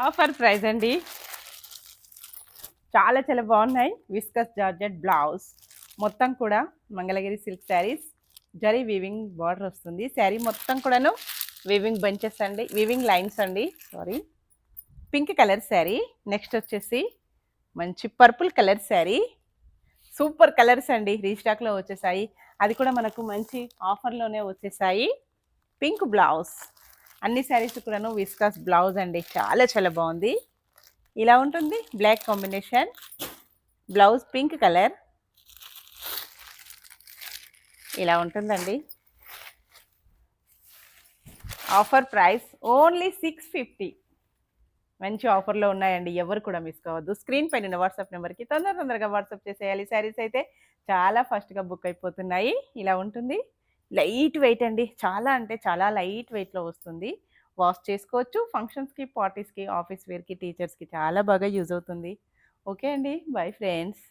Offer price అండి. చాలా చాలా బాగున్నాయి. విస్కస్ జార్జెట్ బ్లౌజ్ మొత్తం కూడా Mangalagiri silk saris zari weaving border వస్తుంది. శారీ మొత్తం కూడాను వీవింగ్ బంచెస్ అండి, వీవింగ్ లైన్స్ అండి. Sorry, pink colour sari. Next వచ్చేసి మంచి purple colour sari. Super colours అండి, రీస్టాక్లో వచ్చేసాయి. అది కూడా మనకు మంచి ఆఫర్లోనే వచ్చేసాయి. పింక్ బ్లౌజ్, అన్ని శారీస్ కూడాను విస్కస్ బ్లౌజ్ అండి. చాలా చాలా బాగుంది. ఇలా ఉంటుంది black combination blouse, pink colour ఇలా ఉంటుందండి. Offer price only 650. మంచి ఆఫర్లో ఉన్నాయండి, ఎవరు కూడా మిస్ కావద్దు. స్క్రీన్ పైన ఉన్న వాట్సాప్ నెంబర్కి తొందరగా వాట్సాప్ చేసేయాలి. శారీస్ అయితే చాలా ఫాస్ట్గా బుక్ అయిపోతున్నాయి. ఇలా ఉంటుంది. లైట్ వెయిట్ అండి, చాలా అంటే చాలా లైట్ వెయిట్లో వస్తుంది. వాష్ చేసుకోవచ్చు. ఫంక్షన్స్కి, పార్టీస్కి, ఆఫీస్ వేర్కి, టీచర్స్కి చాలా బాగా యూజ్ అవుతుంది. ఓకే అండి, బై ఫ్రెండ్స్.